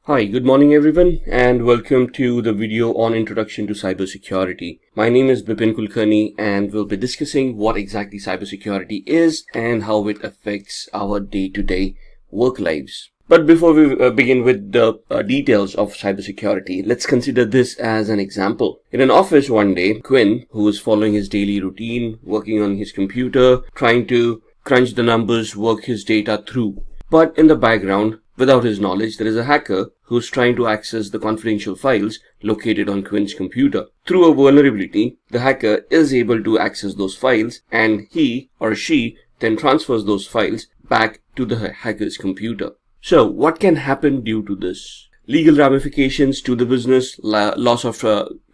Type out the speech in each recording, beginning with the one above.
Hi, good morning everyone, and welcome to the video on Introduction to Cybersecurity. My name is Bipin Kulkarni, and we'll be discussing what exactly cybersecurity is and how it affects our day-to-day work lives. But before we begin with the details of cybersecurity, let's consider this as an example. In an office one day, Quinn, who was following his daily routine, working on his computer, trying to crunch the numbers, work his data through. But in the background, without his knowledge, there is a hacker who's trying to access the confidential files located on Quinn's computer. Through a vulnerability, the hacker is able to access those files, and he or she then transfers those files back to the hacker's computer. So what can happen due to this? Legal ramifications to the business, loss of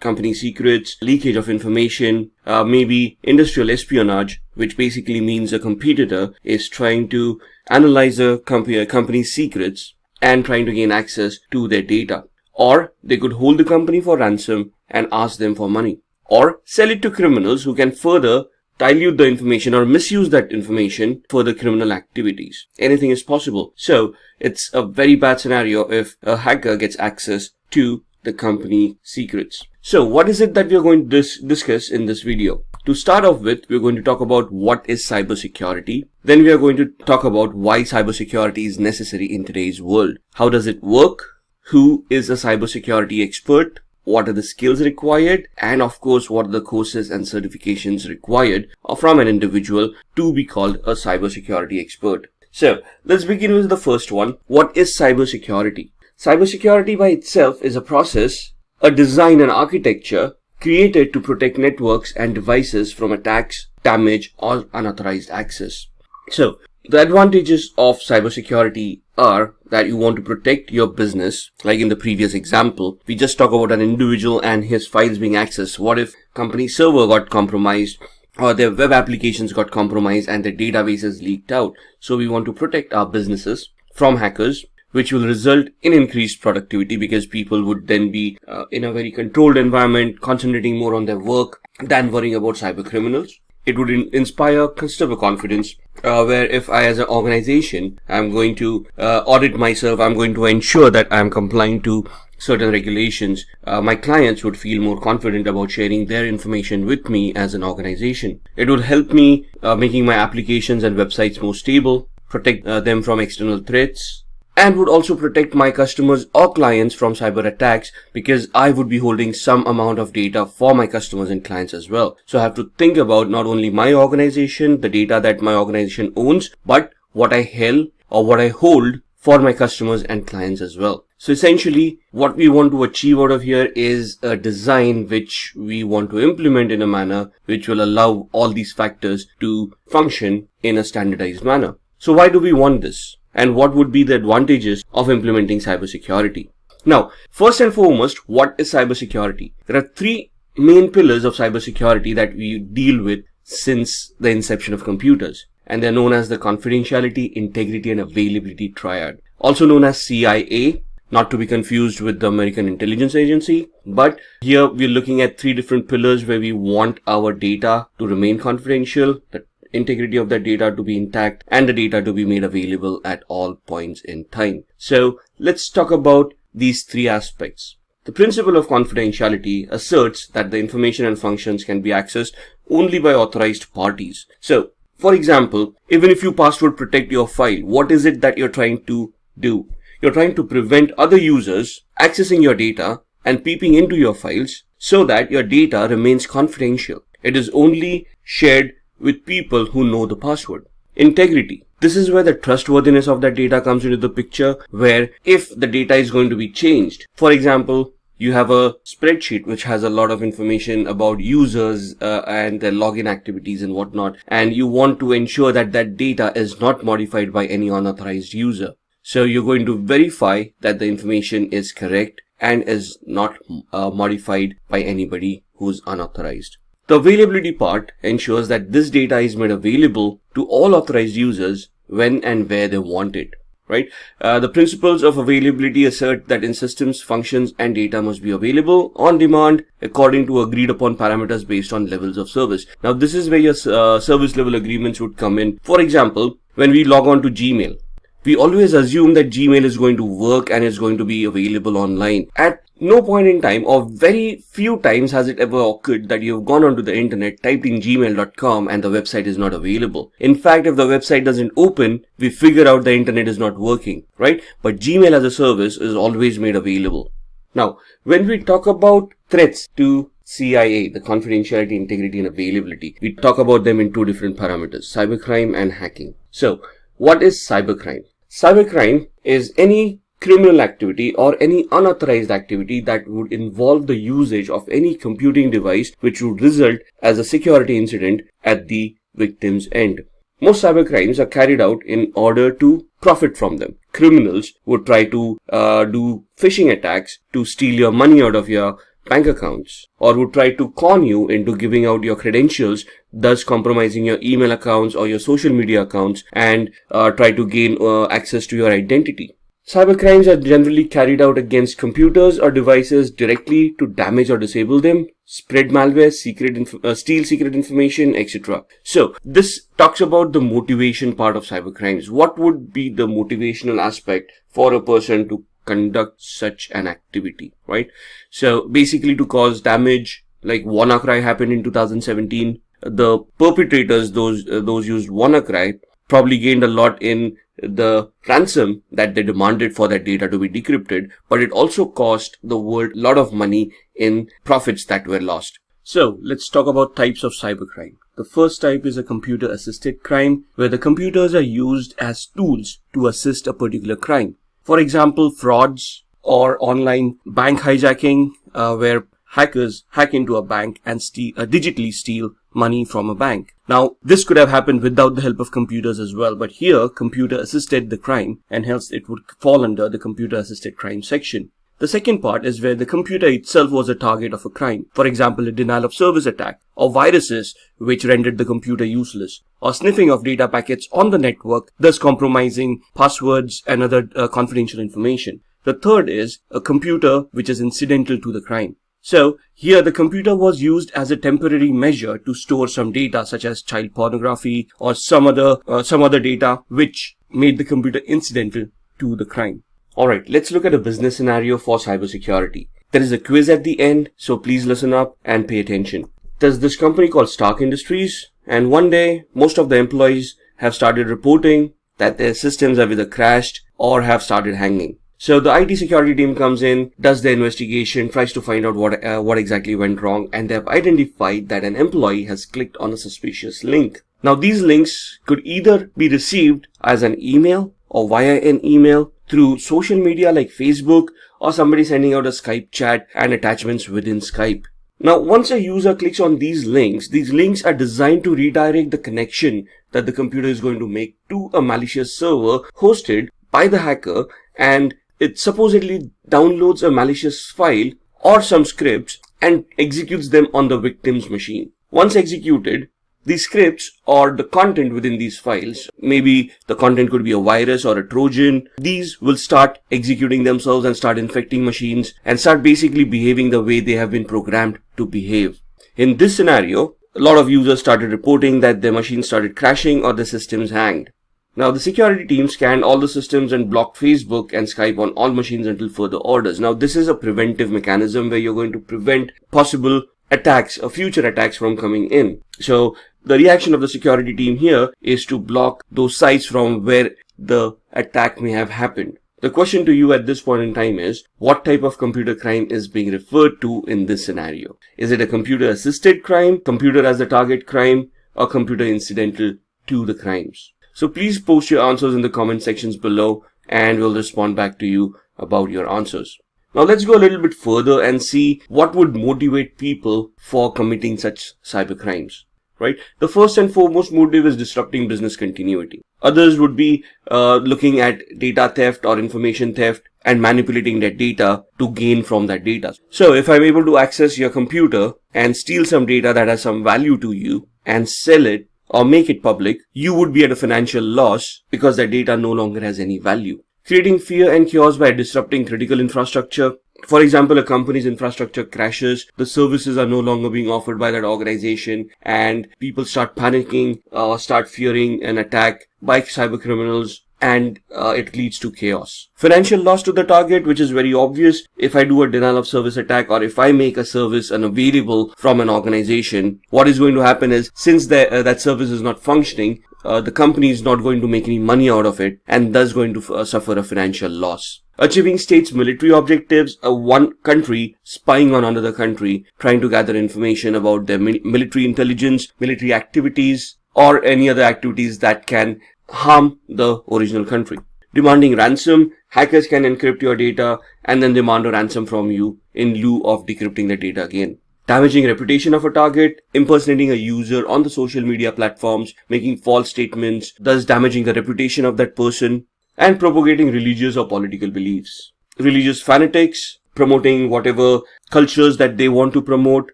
company secrets, leakage of information, maybe industrial espionage, which basically means a competitor is trying to analyze a company's secrets and trying to gain access to their data. Or they could hold the company for ransom and ask them for money. Or sell it to criminals who can further dilute the information or misuse that information for the criminal activities. Anything is possible. So it's a very bad scenario if a hacker gets access to the company secrets. So what is it that we are going to discuss in this video? To start off with, we're going to talk about what is cybersecurity. Then we are going to talk about why cybersecurity is necessary in today's world. How does it work? Who is a cybersecurity expert? What are the skills required? And of course, what are the courses and certifications required from an individual to be called a cybersecurity expert? So let's begin with the first one. What is cybersecurity? Cybersecurity by itself is a process, a design and architecture created to protect networks and devices from attacks, damage, or unauthorized access. So the advantages of cybersecurity are that you want to protect your business. Like in the previous example, we just talked about an individual and his files being accessed. What if company server got compromised or their web applications got compromised and their databases leaked out? So we want to protect our businesses from hackers, which will result in increased productivity because people would then be in a very controlled environment, concentrating more on their work than worrying about cyber criminals. It would inspire customer confidence, where if I as an organization, I'm going to audit myself, I'm going to ensure that I'm complying to certain regulations, my clients would feel more confident about sharing their information with me as an organization. It would help me making my applications and websites more stable, protect them from external threats, and would also protect my customers or clients from cyber attacks because I would be holding some amount of data for my customers and clients as well. So I have to think about not only my organization, the data that my organization owns, but what I held or what I hold for my customers and clients as well. So essentially, what we want to achieve out of here is a design which we want to implement in a manner which will allow all these factors to function in a standardized manner. So why do we want this? And what would be the advantages of implementing cybersecurity? Now, first and foremost, what is cybersecurity? There are three main pillars of cybersecurity that we deal with since the inception of computers. And they're known as the confidentiality, integrity, and availability triad. Also known as CIA, not to be confused with the American Intelligence Agency. But here we're looking at three different pillars where we want our data to remain confidential, the integrity of that data to be intact, and the data to be made available at all points in time. So let's talk about these three aspects. The principle of confidentiality asserts that the information and functions can be accessed only by authorized parties. So, for example, even if you password protect your file, what is it that you're trying to do? You're trying to prevent other users accessing your data and peeping into your files so that your data remains confidential. It is only shared with people who know the password. Integrity. This is where the trustworthiness of that data comes into the picture, where if the data is going to be changed, for example, you have a spreadsheet which has a lot of information about users and their login activities and whatnot, and you want to ensure that that data is not modified by any unauthorized user. So you're going to verify that the information is correct and is not modified by anybody who's unauthorized. The availability part ensures that this data is made available to all authorized users when and where they want it, right? The principles of availability assert that in systems, functions and data must be available on demand according to agreed upon parameters based on levels of service. Now, this is where your service level agreements would come in. For example, when we log on to Gmail, we always assume that Gmail is going to work and is going to be available online. At no point in time, or very few times, has it ever occurred that you've gone onto the internet, typed in gmail.com and the website is not available. In fact, if the website doesn't open, we figure out the internet is not working, right? But Gmail as a service is always made available. Now, when we talk about threats to CIA, the confidentiality, integrity and availability, we talk about them in two different parameters, cybercrime and hacking. So, what is cybercrime? Cybercrime is any criminal activity or any unauthorized activity that would involve the usage of any computing device which would result as a security incident at the victim's end. Most cybercrimes are carried out in order to profit from them. Criminals would try to do phishing attacks to steal your money out of your bank accounts, or would try to con you into giving out your credentials, thus compromising your email accounts or your social media accounts, and try to gain access to your identity. Cybercrimes are generally carried out against computers or devices directly to damage or disable them, spread malware, steal secret information, etc. So this talks about the motivation part of cybercrimes. What would be the motivational aspect for a person to conduct such an activity, right? So basically to cause damage, like WannaCry happened in 2017. The perpetrators, those used WannaCry, probably gained a lot in the ransom that they demanded for that data to be decrypted, but it also cost the world a lot of money in profits that were lost. So let's talk about types of cybercrime. The first type is a computer-assisted crime, where the computers are used as tools to assist a particular crime. For example, frauds or online bank hijacking, where hackers hack into a bank and digitally steal money from a bank. Now, this could have happened without the help of computers as well, but here computer assisted the crime and hence it would fall under the computer assisted crime section. The second part is where the computer itself was a target of a crime. For example, a denial of service attack, or viruses which rendered the computer useless, or sniffing of data packets on the network, thus compromising passwords and other confidential information. The third is a computer which is incidental to the crime. So here the computer was used as a temporary measure to store some data such as child pornography or some other data which made the computer incidental to the crime. Alright, let's look at a business scenario for cybersecurity. There is a quiz at the end, so please listen up and pay attention. There's this company called Stark Industries, and one day most of the employees have started reporting that their systems have either crashed or have started hanging. So the IT security team comes in, does the investigation, tries to find out what exactly went wrong, and they have identified that an employee has clicked on a suspicious link. Now these links could either be received as an email or via an email through social media like Facebook, or somebody sending out a Skype chat and attachments within Skype. Now once a user clicks on these links are designed to redirect the connection that the computer is going to make to a malicious server hosted by the hacker, and it supposedly downloads a malicious file or some scripts and executes them on the victim's machine. Once executed, these scripts or the content within these files, maybe the content could be a virus or a Trojan, these will start executing themselves and start infecting machines and start basically behaving the way they have been programmed to behave. In this scenario, a lot of users started reporting that their machines started crashing or the systems hanged. Now the security team scanned all the systems and blocked Facebook and Skype on all machines until further orders. Now this is a preventive mechanism where you're going to prevent possible attacks or future attacks from coming in. So the reaction of the security team here is to block those sites from where the attack may have happened. The question to you at this point in time is, what type of computer crime is being referred to in this scenario? Is it a computer assisted crime, computer as the target crime, or computer incidental to the crimes? So please post your answers in the comment sections below and we'll respond back to you about your answers. Now let's go a little bit further and see what would motivate people for committing such cyber crimes, right? The first and foremost motive is disrupting business continuity. Others would be looking at data theft or information theft and manipulating that data to gain from that data. So if I'm able to access your computer and steal some data that has some value to you and sell it, or make it public, you would be at a financial loss because that data no longer has any value. Creating fear and chaos by disrupting critical infrastructure. For example, a company's infrastructure crashes, the services are no longer being offered by that organization, and people start panicking, start fearing an attack by cyber criminals, and it leads to chaos. Financial loss to the target, which is very obvious. If I do a denial of service attack, or if I make a service unavailable from an organization, what is going to happen is, since that service is not functioning, the company is not going to make any money out of it, and thus going to suffer a financial loss. Achieving states' military objectives, one country spying on another country, trying to gather information about their military intelligence, military activities, or any other activities that can harm the original country. Demanding ransom, hackers can encrypt your data and then demand a ransom from you in lieu of decrypting the data again. Damaging reputation of a target, impersonating a user on the social media platforms, making false statements, thus damaging the reputation of that person, and propagating religious or political beliefs. Religious fanatics, promoting whatever cultures that they want to promote,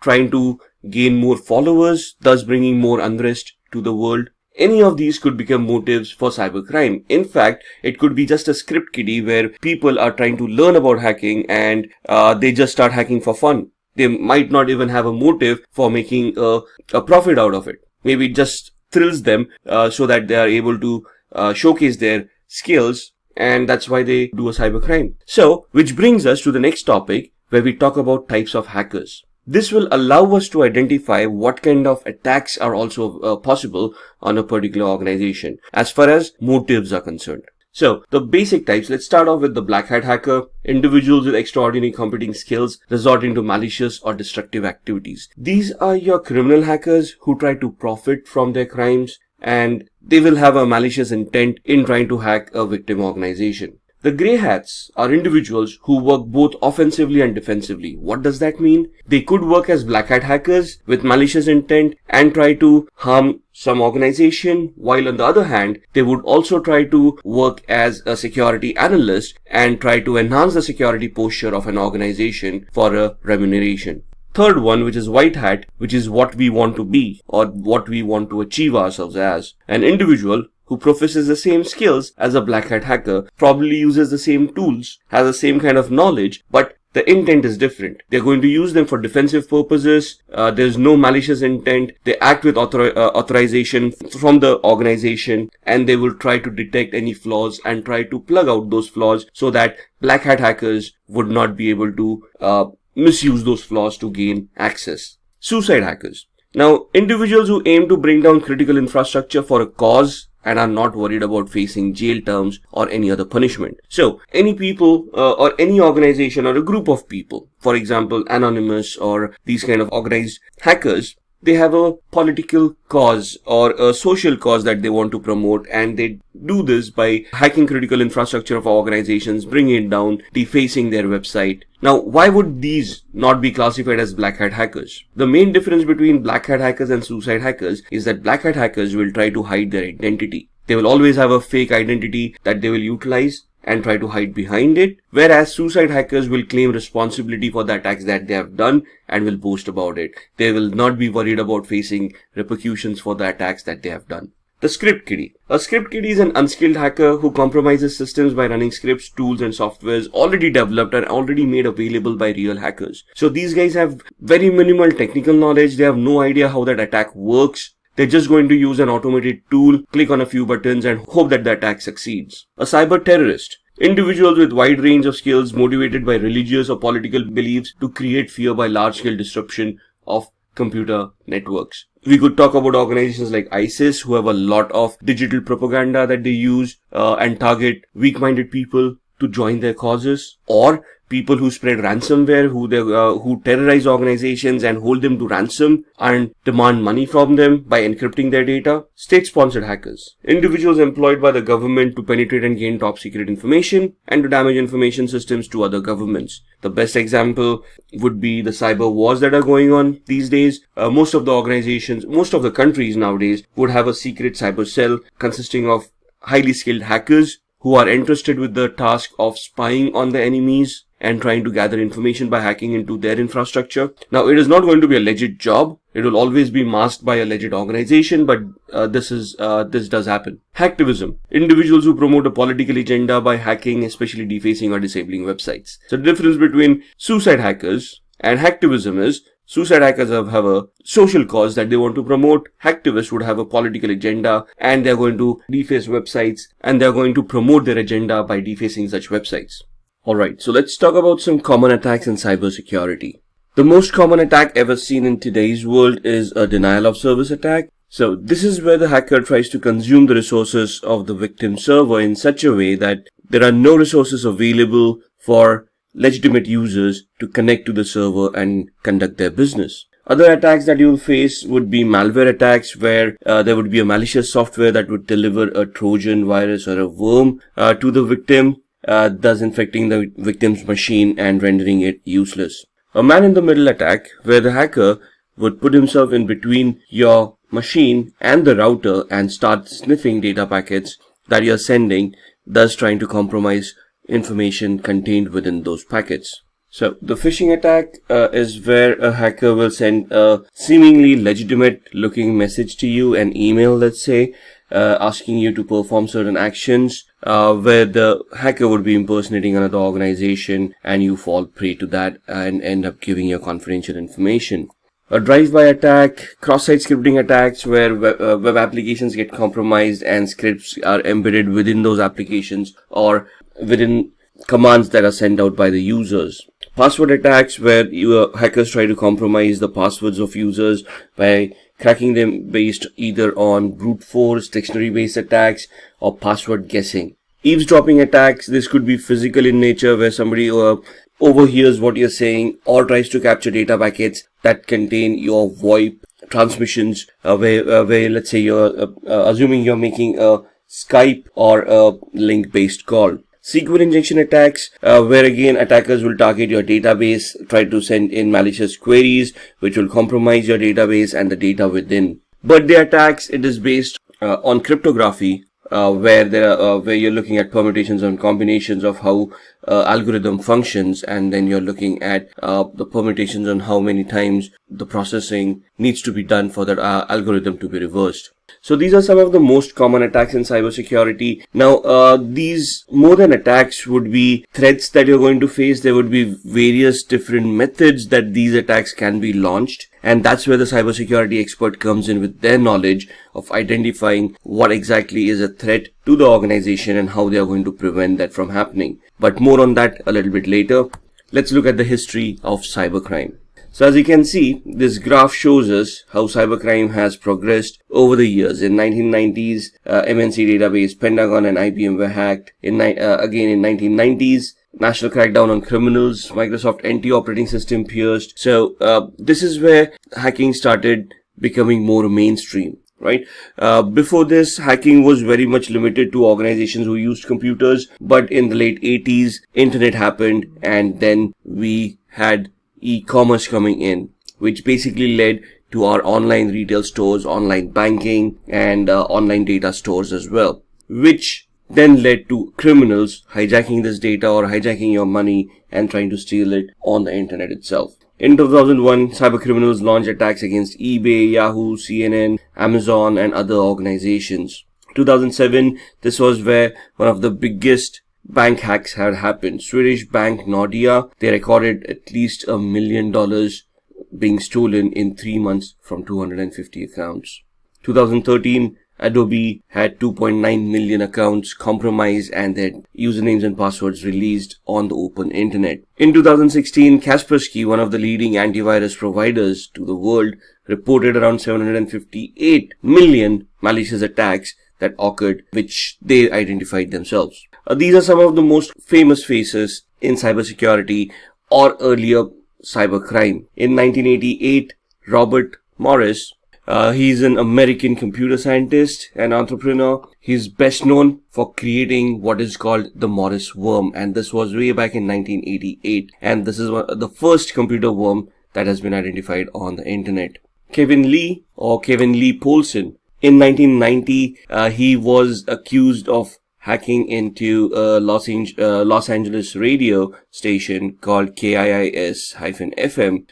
trying to gain more followers, thus bringing more unrest to the world. Any of these could become motives for cybercrime. In fact, it could be just a script kiddie where people are trying to learn about hacking and they just start hacking for fun. They might not even have a motive for making a profit out of it. Maybe it just thrills them so that they are able to showcase their skills, and that's why they do a cybercrime. So, which brings us to the next topic where we talk about types of hackers. This will allow us to identify what kind of attacks are also possible on a particular organization as far as motives are concerned. So, the basic types, let's start off with the black hat hacker. Individuals with extraordinary computing skills resorting to malicious or destructive activities. These are your criminal hackers who try to profit from their crimes, and they will have a malicious intent in trying to hack a victim organization. The grey hats are individuals who work both offensively and defensively. What does that mean? They could work as black hat hackers with malicious intent and try to harm some organization, while on the other hand, they would also try to work as a security analyst and try to enhance the security posture of an organization for a remuneration. Third one, which is white hat, which is what we want to be or what we want to achieve ourselves as. An individual who professes the same skills as a black hat hacker, probably uses the same tools, has the same kind of knowledge, but the intent is different. They're going to use them for defensive purposes. There's no malicious intent. They act with authorization from the organization, and they will try to detect any flaws and try to plug out those flaws so that black hat hackers would not be able to misuse those flaws to gain access. Suicide hackers. Now, individuals who aim to bring down critical infrastructure for a cause and are not worried about facing jail terms or any other punishment. So, any people or any organization or a group of people, for example, anonymous or these kind of organized hackers, they have a political cause or a social cause that they want to promote, and they do this by hacking critical infrastructure of organizations, bringing it down, defacing their website. Now, why would these not be classified as black hat hackers? The main difference between black hat hackers and suicide hackers is that black hat hackers will try to hide their identity. They will always have a fake identity that they will utilize and try to hide behind it, whereas suicide hackers will claim responsibility for the attacks that they have done and will boast about it. They will not be worried about facing repercussions for the attacks that they have done. The script kiddie. A script kiddie is an unskilled hacker who compromises systems by running scripts, tools and softwares already developed and already made available by real hackers. So these guys have very minimal technical knowledge. They have no idea how that attack works. They're just going to use an automated tool, click on a few buttons and hope that the attack succeeds. A cyber terrorist. Individuals with wide range of skills motivated by religious or political beliefs to create fear by large-scale disruption of computer networks. We could talk about organizations like ISIS, who have a lot of digital propaganda that they use and target weak-minded people to join their causes, or people who spread ransomware, who terrorize organizations and hold them to ransom and demand money from them by encrypting their data. State-sponsored hackers. Individuals employed by the government to penetrate and gain top-secret information and to damage information systems to other governments. The best example would be the cyber wars that are going on these days. Most of the organizations, most of the countries nowadays would have a secret cyber cell consisting of highly skilled hackers who are entrusted with the task of spying on the enemies and trying to gather information by hacking into their infrastructure. Now, it is not going to be a legit job. It will always be masked by a legit organization, but this does happen. Hacktivism. Individuals who promote a political agenda by hacking, especially defacing or disabling websites. So the difference between suicide hackers and hacktivism is suicide hackers have a social cause that they want to promote. Hacktivists would have a political agenda and they're going to deface websites and they're going to promote their agenda by defacing such websites. Alright, so let's talk about some common attacks in cybersecurity. The most common attack ever seen in today's world is a denial of service attack. So this is where the hacker tries to consume the resources of the victim server in such a way that there are no resources available for legitimate users to connect to the server and conduct their business. Other attacks that you will face would be malware attacks, where there would be a malicious software that would deliver a Trojan virus or a worm to the victim, thus infecting the victim's machine and rendering it useless. A man-in-the-middle attack, where the hacker would put himself in between your machine and the router and start sniffing data packets that you're sending, thus trying to compromise information contained within those packets. So the phishing attack is where a hacker will send a seemingly legitimate looking message to you, an email, let's say, asking you to perform certain actions, where the hacker would be impersonating another organization and you fall prey to that and end up giving your confidential information. A drive-by attack, cross-site scripting attacks, where web applications get compromised and scripts are embedded within those applications or within commands that are sent out by the users. Password attacks, where hackers try to compromise the passwords of users by cracking them based either on brute force, dictionary-based attacks, or password guessing. Eavesdropping attacks, this could be physical in nature, where somebody overhears what you're saying or tries to capture data packets that contain your VoIP transmissions, where let's say you're assuming you're making a Skype or a link-based call. SQL injection attacks, where again attackers will target your database, try to send in malicious queries which will compromise your database and the data within. Birthday attacks, it is based on cryptography, where you're looking at permutations and combinations of how algorithm functions, and then you're looking at the permutations on how many times the processing needs to be done for that algorithm to be reversed. So these are some of the most common attacks in cybersecurity. Now, these more than attacks would be threats that you're going to face. There would be various different methods that these attacks can be launched. And that's where the cybersecurity expert comes in with their knowledge of identifying what exactly is a threat to the organization and how they are going to prevent that from happening. But more on that a little bit later. Let's look at the history of cybercrime. So as you can see, this graph shows us how cybercrime has progressed over the years. In 1990s, MNC database, Pentagon and IBM were hacked. Again in 1990s, national crackdown on criminals, Microsoft NT operating system pierced. So this is where hacking started becoming more mainstream, right? Before this, hacking was very much limited to organizations who used computers. But in the late 80s, internet happened, and then we had e-commerce coming in, which basically led to our online retail stores, online banking, and online data stores as well, which then led to criminals hijacking this data or hijacking your money and trying to steal it on the internet itself. In 2001, cybercriminals launched attacks against eBay, Yahoo, CNN, Amazon, and other organizations. 2007, this was where one of the biggest bank hacks had happened. Swedish bank Nordea, they recorded at least $1 million being stolen in 3 months from 250 accounts. 2013, Adobe had 2.9 million accounts compromised and their usernames and passwords released on the open internet. In 2016, Kaspersky, one of the leading antivirus providers to the world, reported around 758 million malicious attacks that occurred, which they identified themselves. These are some of the most famous faces in cybersecurity or earlier cybercrime. In 1988, Robert Morris, he's an American computer scientist and entrepreneur. He's best known for creating what is called the Morris worm, and this was way back in 1988, and this is the first computer worm that has been identified on the internet. Kevin Lee Polson, in 1990, he was accused of hacking into a Los Angeles radio station called KIIS-FM,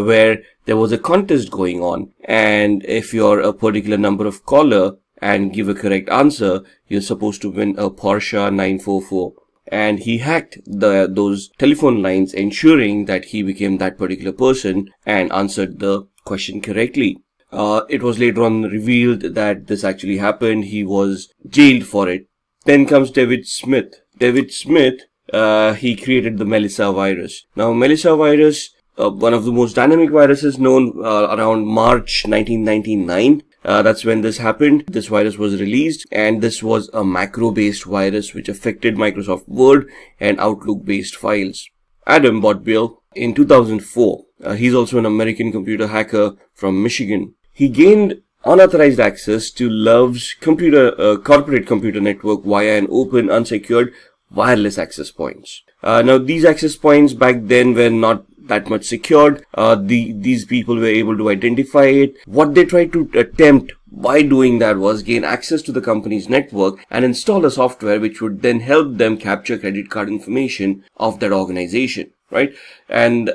where there was a contest going on. And if you're a particular number of caller and give a correct answer, you're supposed to win a Porsche 944. And he hacked those telephone lines, ensuring that he became that particular person and answered the question correctly. It was later on revealed that this actually happened. He was jailed for it. Then comes David Smith. David Smith, he created the Melissa virus. Now, Melissa virus, one of the most dynamic viruses known, around March 1999. That's when this happened. This virus was released, and this was a macro-based virus which affected Microsoft Word and Outlook-based files. Adam Botbill, in 2004, he's also an American computer hacker from Michigan. He gained unauthorized access to Love's corporate computer network via an open, unsecured, wireless access points. Now, these access points back then were not that much secured. These people were able to identify it. What they tried to attempt by doing that was gain access to the company's network and install a software which would then help them capture credit card information of that organization, right? And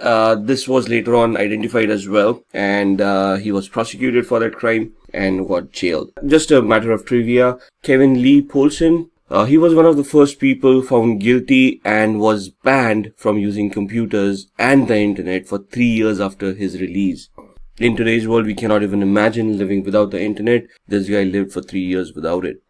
this was later on identified as well, and he was prosecuted for that crime and got jailed. Just a matter of trivia, Kevin Lee Polson, he was one of the first people found guilty and was banned from using computers and the internet for 3 years after his release. In today's world, we cannot even imagine living without the internet. This guy lived for 3 years without it.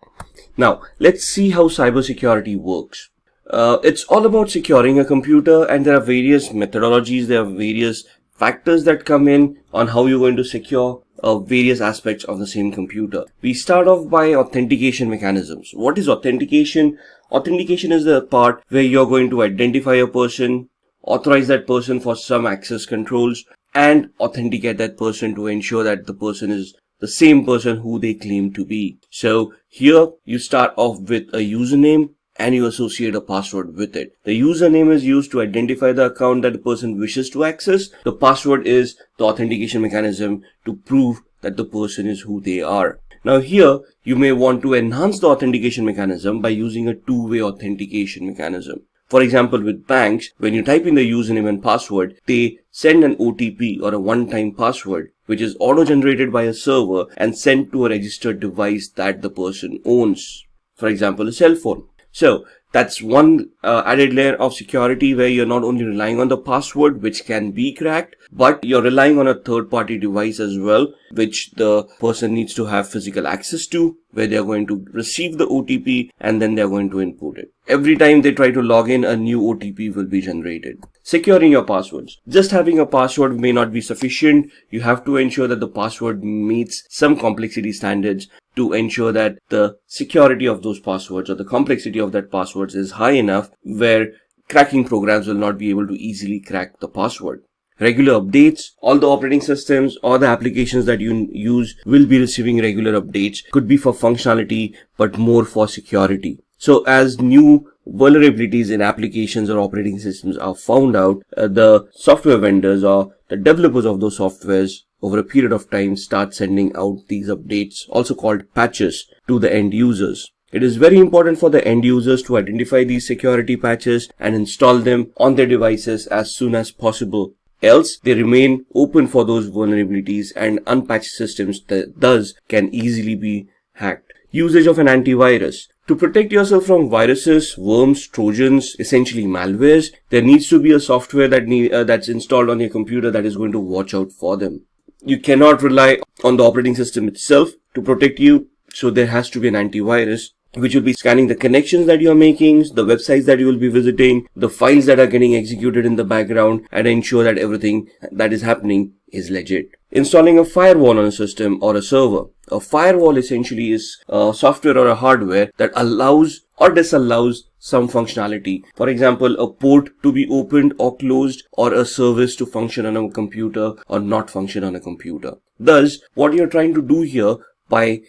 Now, let's see how cybersecurity works. It's all about securing a computer, and there are various methodologies, there are various factors that come in on how you're going to secure various aspects of the same computer. We start off by authentication mechanisms. What is authentication? Authentication is the part where you're going to identify a person, authorize that person for some access controls, and authenticate that person to ensure that the person is the same person who they claim to be. So here you start off with a username and you associate a password with it. The username is used to identify the account that the person wishes to access. The password is the authentication mechanism to prove that the person is who they are. Now here, you may want to enhance the authentication mechanism by using a two-way authentication mechanism. For example, with banks, when you type in the username and password, they send an OTP or a one-time password, which is auto-generated by a server and sent to a registered device that the person owns. For example, a cell phone. So that's one added layer of security where you're not only relying on the password, which can be cracked, but you're relying on a third-party device as well, which the person needs to have physical access to, where they're going to receive the OTP and then they're going to input it. Every time they try to log in, a new OTP will be generated. Securing your passwords. Just having a password may not be sufficient. You have to ensure that the password meets some complexity standards to ensure that the security of those passwords or the complexity of that passwords is high enough where cracking programs will not be able to easily crack the password. Regular updates. All the operating systems or the applications that you use will be receiving regular updates. Could be for functionality, but more for security. So as new vulnerabilities in applications or operating systems are found out, the software vendors or the developers of those softwares over a period of time start sending out these updates, also called patches, to the end users. It is very important for the end users to identify these security patches and install them on their devices as soon as possible. Else, they remain open for those vulnerabilities, and unpatched systems thus can easily be hacked. Usage of an antivirus. To protect yourself from viruses, worms, trojans, essentially malwares, there needs to be a software that's installed on your computer that is going to watch out for them. You cannot rely on the operating system itself to protect you, so there has to be an antivirus which will be scanning the connections that you are making, the websites that you will be visiting, the files that are getting executed in the background, and ensure that everything that is happening is legit. Installing a firewall on a system or a server. A firewall essentially is a software or a hardware that allows or disallows some functionality. For example, a port to be opened or closed, or a service to function on a computer or not function on a computer. Thus, what you're trying to do here by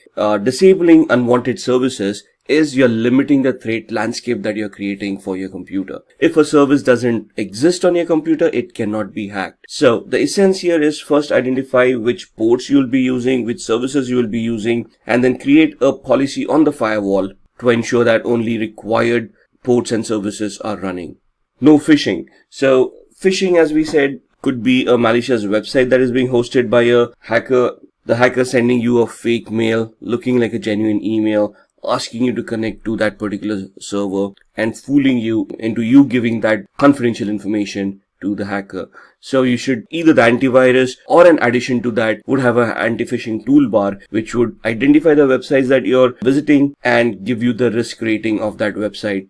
disabling unwanted services is you're limiting the threat landscape that you're creating for your computer. If a service doesn't exist on your computer, it cannot be hacked. So the essence here is first identify which ports you'll be using, which services you will be using, and then create a policy on the firewall to ensure that only required ports and services are running. No phishing. So phishing, as we said, could be a malicious website that is being hosted by a hacker. The hacker sending you a fake mail looking like a genuine email, asking you to connect to that particular server and fooling you into you giving that confidential information to the hacker. So you should either the antivirus or an addition to that would have an anti-phishing toolbar which would identify the websites that you're visiting and give you the risk rating of that website,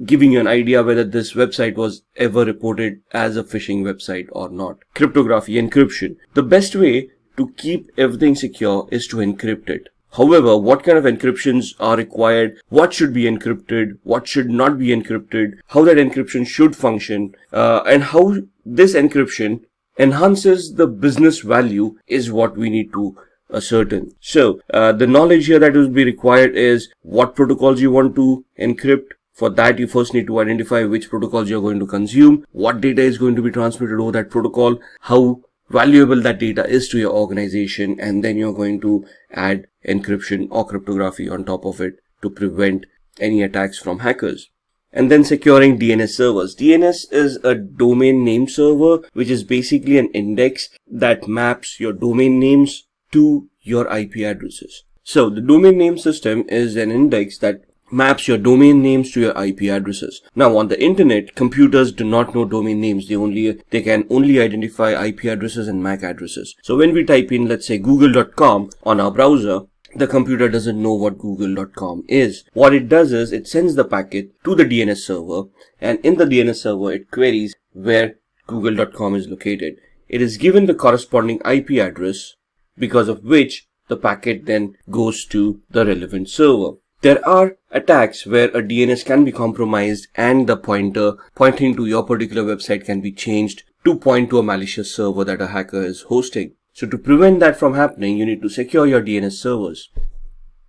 giving you an idea whether this website was ever reported as a phishing website or not. Cryptography, encryption. The best way to keep everything secure is to encrypt it. However, what kind of encryptions are required, what should be encrypted, what should not be encrypted, how that encryption should function, and how this encryption enhances the business value is what we need to ascertain. So, the knowledge here that will be required is what protocols you want to encrypt. For that, you first need to identify which protocols you're going to consume, what data is going to be transmitted over that protocol, how valuable that data is to your organization, and then you're going to add encryption or cryptography on top of it to prevent any attacks from hackers. And then securing DNS servers. DNS is a domain name server, which is basically an index that maps your domain names to your IP addresses. So the domain name system is an index that maps your domain names to your IP addresses. Now on the internet, computers do not know domain names. They can only identify IP addresses and MAC addresses. So when we type in, let's say, google.com on our browser, the computer doesn't know what google.com is. What it does is it sends the packet to the DNS server, and in the DNS server it queries where google.com is located. It is given the corresponding IP address, because of which the packet then goes to the relevant server. There are attacks where a DNS can be compromised and the pointer pointing to your particular website can be changed to point to a malicious server that a hacker is hosting. So to prevent that from happening, you need to secure your DNS servers.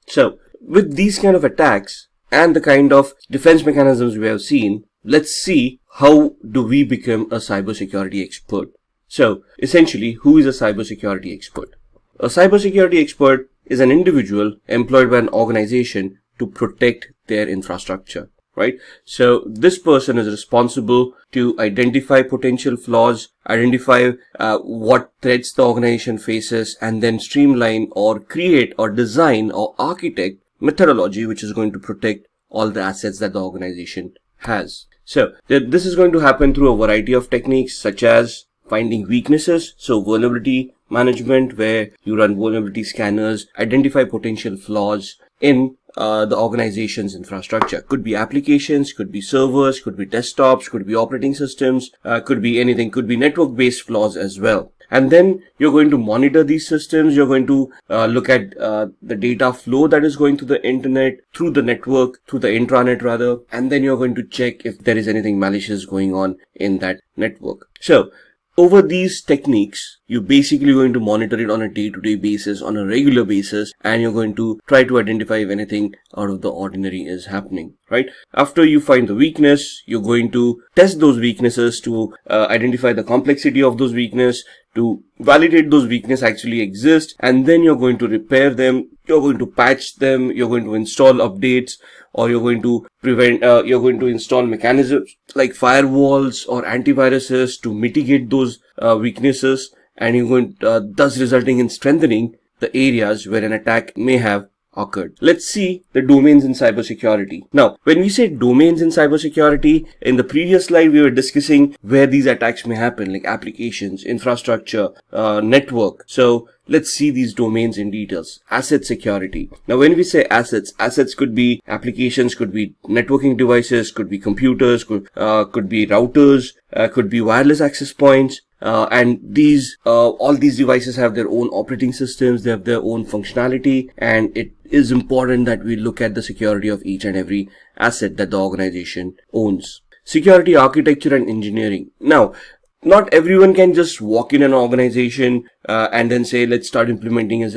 So with these kind of attacks and the kind of defense mechanisms we have seen, let's see how do we become a cybersecurity expert. So essentially, who is a cybersecurity expert? A cybersecurity expert is an individual employed by an organization to protect their infrastructure, right? So this person is responsible to identify potential flaws, identify what threats the organization faces, and then streamline or create or design or architect methodology which is going to protect all the assets that the organization has. So this is going to happen through a variety of techniques such as finding weaknesses, so vulnerability management, where you run vulnerability scanners, identify potential flaws in the organization's infrastructure. Could be applications, could be servers, could be desktops, could be operating systems, could be anything, could be network-based flaws as well. And then you're going to monitor these systems. You're going to look at the data flow that is going to the internet, through the network, through the intranet rather, and then you're going to check if there is anything malicious going on in that network. So over these techniques, you're basically going to monitor it on a day-to-day basis, on a regular basis, and you're going to try to identify if anything out of the ordinary is happening, right? After you find the weakness, you're going to test those weaknesses to identify the complexity of those weaknesses, to validate those weaknesses actually exist, and then you're going to repair them, you're going to patch them, you're going to install updates, or you're going to you're going to install mechanisms like firewalls or antiviruses to mitigate those weaknesses, and you're going thus resulting in strengthening the areas where an attack may have occurred. Let's see the domains in cybersecurity. Now, when we say domains in cybersecurity, in the previous slide we were discussing where these attacks may happen, like applications, infrastructure, network. So let's see these domains in details. Asset security. Now, when we say assets could be applications, could be networking devices, could be computers, could be routers, could be wireless access points. And these all these devices have their own operating systems, they have their own functionality, and it is important that we look at the security of each and every asset that the organization owns. Security architecture and engineering. Now, not everyone can just walk in an organization and then say, let's start implementing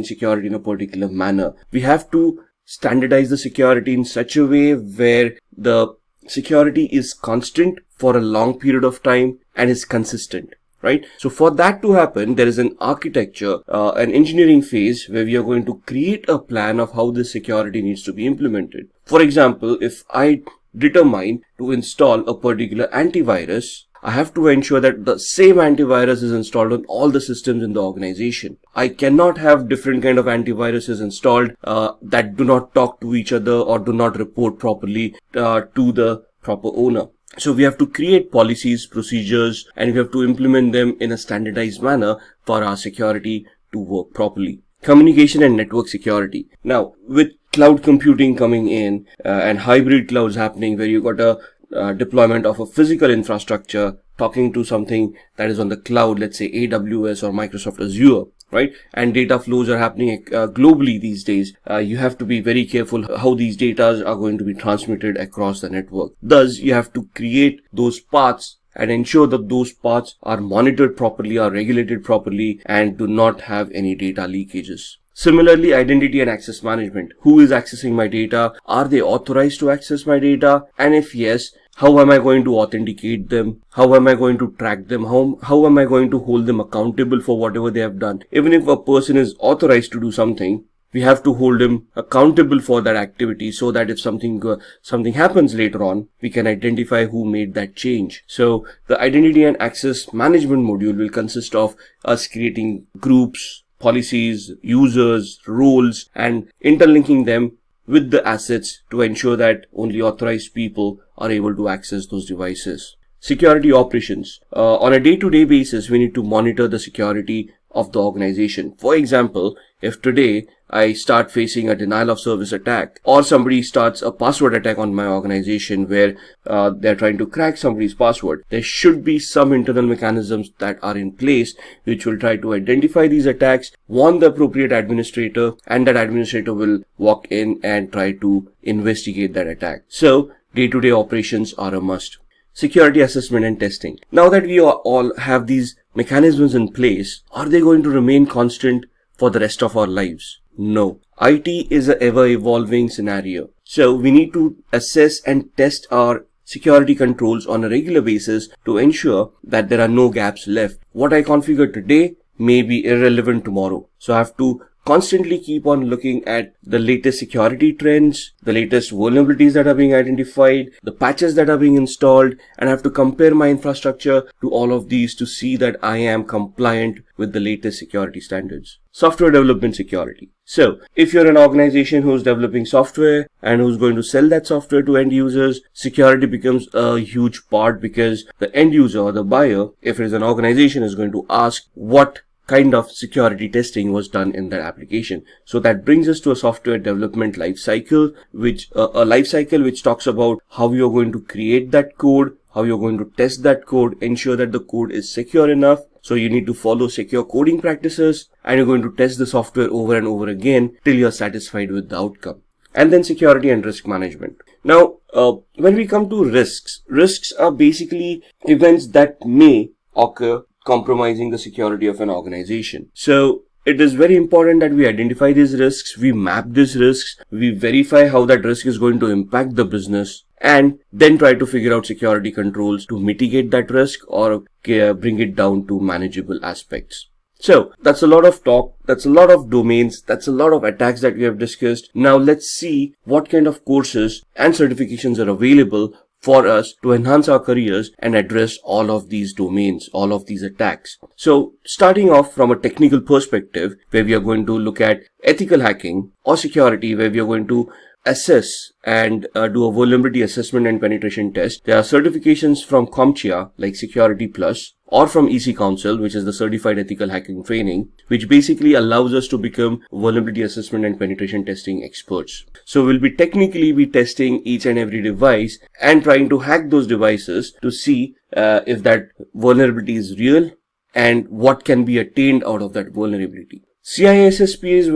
security in a particular manner. We have to standardize the security in such a way where the security is constant for a long period of time and is consistent. right? So for that to happen, there is an architecture, an engineering phase where we are going to create a plan of how this security needs to be implemented. For example, if I determine to install a particular antivirus, I have to ensure that the same antivirus is installed on all the systems in the organization. I cannot have different kind of antiviruses installed that do not talk to each other or do not report properly to the proper owner. So we have to create policies, procedures, and we have to implement them in a standardized manner for our security to work properly. Communication and network security. Now, with cloud computing coming in and hybrid clouds happening, where you got a deployment of a physical infrastructure talking to something that is on the cloud, let's say AWS or Microsoft Azure, right? And data flows are happening globally these days. You have to be very careful how these data are going to be transmitted across the network. Thus, you have to create those paths and ensure that those paths are monitored properly, are regulated properly, and do not have any data leakages. Similarly, identity and access management. Who is accessing my data? Are they authorized to access my data? And if yes, how am I going to authenticate them? How am I going to track them? How am I going to hold them accountable for whatever they have done? Even if a person is authorized to do something, we have to hold him accountable for that activity so that if something happens later on, we can identify who made that change. So the identity and access management module will consist of us creating groups, policies, users, roles, and interlinking them with the assets to ensure that only authorized people are able to access those devices. Security operations. On a day-to-day basis, we need to monitor the security of the organization. For example, if today I start facing a denial of service attack, or somebody starts a password attack on my organization where they're trying to crack somebody's password, there should be some internal mechanisms that are in place which will try to identify these attacks, warn the appropriate administrator, and that administrator will walk in and try to investigate that attack. So day-to-day operations are a must. Security assessment and testing. Now that we all have these mechanisms in place, are they going to remain constant for the rest of our lives? No. IT is an ever-evolving scenario. So we need to assess and test our security controls on a regular basis to ensure that there are no gaps left. What I configure today may be irrelevant tomorrow. So I have to constantly keep on looking at the latest security trends, the latest vulnerabilities that are being identified, the patches that are being installed, and I have to compare my infrastructure to all of these to see that I am compliant with the latest security standards. Software development security. So if you're an organization who's developing software and who's going to sell that software to end users, security becomes a huge part, because the end user or the buyer, if it is an organization, is going to ask what kind of security testing was done in that application. So that brings us to a software development life cycle, which talks about how you're going to create that code, how you're going to test that code, ensure that the code is secure enough. So you need to follow secure coding practices, and you're going to test the software over and over again till you're satisfied with the outcome. And then security and risk management. Now, when we come to risks are basically events that may occur compromising the security of an organization. So it is very important that we identify these risks, we map these risks, we verify how that risk is going to impact the business, and then try to figure out security controls to mitigate that risk or bring it down to manageable aspects. So that's a lot of talk, that's a lot of domains, that's a lot of attacks that we have discussed. Now let's see what kind of courses and certifications are available for us to enhance our careers and address all of these domains, all of these attacks. So starting off from a technical perspective, where we are going to look at ethical hacking or security, where we are going to assess and do a vulnerability assessment and penetration test. There are certifications from CompTIA like Security Plus, or from EC Council, which is the Certified Ethical Hacking Training, which basically allows us to become vulnerability assessment and penetration testing experts. So we'll be technically testing each and every device and trying to hack those devices to see if that vulnerability is real and what can be attained out of that vulnerability. CISSP is a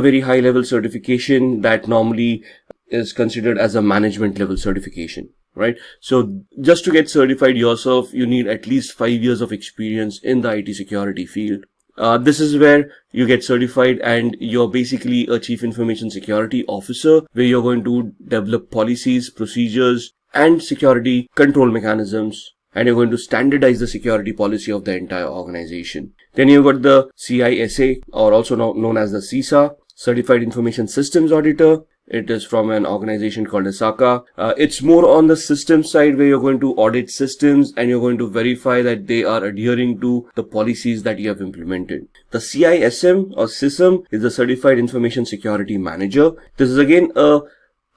very high level certification that normally is considered as a management level certification. Right. So just to get certified yourself, you need at least 5 years of experience in the IT security field. This is where you get certified and you're basically a chief information security officer, where you're going to develop policies, procedures, and security control mechanisms and you're going to standardize the security policy of the entire organization. Then you've got the CISA, or also known as the CISA, Certified Information Systems Auditor. It is from an organization called SACA. It's more on the system side, where you're going to audit systems and you're going to verify that they are adhering to the policies that you have implemented. The CISM or SISM is the Certified Information Security Manager. This is again a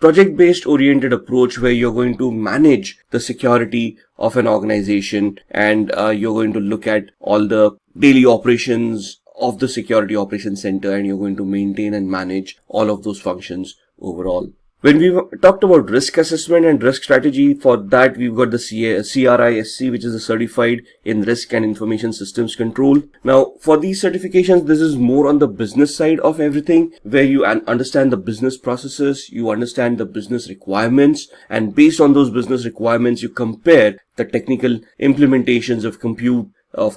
project-based oriented approach where you're going to manage the security of an organization, and you're going to look at all the daily operations of the security operations center, and you're going to maintain and manage all of those functions overall. When we talked about risk assessment and risk strategy, for that we've got the CRISC, which is a Certified in Risk and Information Systems Control. Now, for these certifications, this is more on the business side of everything, where you understand the business processes, you understand the business requirements, and based on those business requirements, you compare the technical implementations of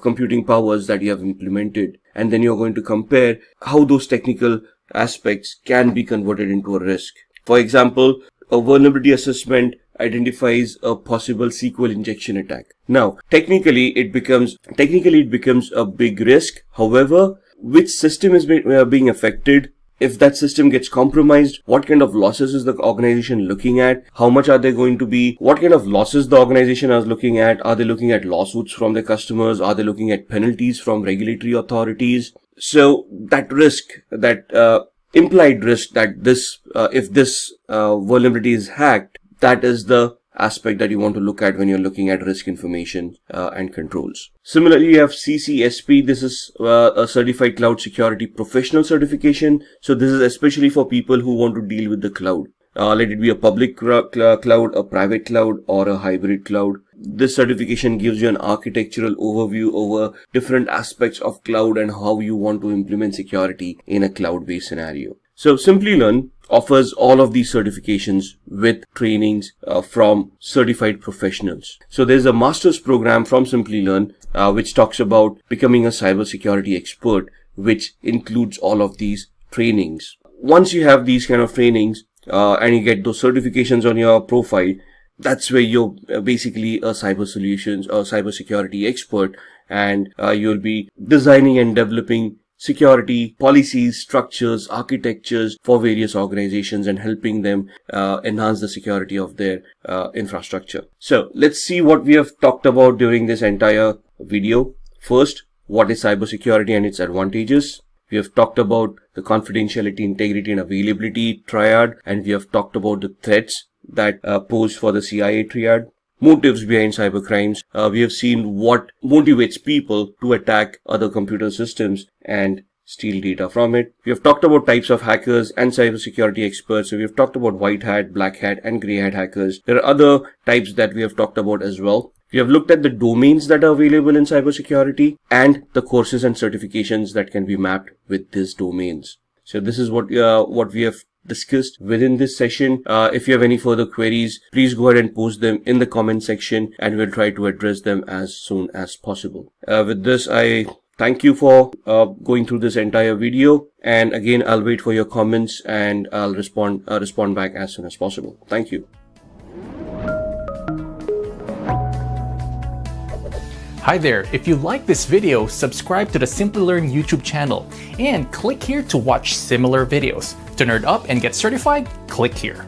computing powers that you have implemented, and then you're going to compare how those technical aspects can be converted into a risk. For example, a vulnerability assessment identifies a possible SQL injection attack. Now, technically it becomes a big risk. However, which system is being affected? If that system gets compromised, what kind of losses is the organization looking at? How much are they going to be? What kind of losses the organization is looking at? Are they looking at lawsuits from their customers? Are they looking at penalties from regulatory authorities? So that risk, that implied risk that if this vulnerability is hacked, that is the aspect that you want to look at when you're looking at risk information and controls. Similarly, you have CCSP. This is a Certified Cloud Security Professional certification. So this is especially for people who want to deal with the cloud. Let it be a public cloud, a private cloud, or a hybrid cloud. This certification gives you an architectural overview over different aspects of cloud and how you want to implement security in a cloud-based scenario. So Simplilearn offers all of these certifications with trainings from certified professionals. So there's a master's program from Simplilearn which talks about becoming a cybersecurity expert, which includes all of these trainings. Once you have these kind of trainings and you get those certifications on your profile, that's where you're basically a cyber solutions or cybersecurity expert, and you'll be designing and developing security policies, structures, architectures for various organizations and helping them enhance the security of their infrastructure. So let's see what we have talked about during this entire video. First, what is cybersecurity and its advantages? We have talked about the confidentiality, integrity, and availability triad, and we have talked about the threats that pose for the CIA triad. Motives behind cybercrimes. We have seen what motivates people to attack other computer systems and steal data from it. We have talked about types of hackers and cybersecurity experts. So we have talked about white hat, black hat, and gray hat hackers. There are other types that we have talked about as well. We have looked at the domains that are available in cybersecurity and the courses and certifications that can be mapped with these domains. So this is what we have discussed within this session. If you have any further queries, please go ahead and post them in the comment section, and we'll try to address them as soon as possible. With this, I thank you for going through this entire video, and again, I'll wait for your comments and I'll respond back as soon as possible. Thank you. Hi there, if you like this video, subscribe to the Simplilearn YouTube channel and click here to watch similar videos. To nerd up and get certified, click here.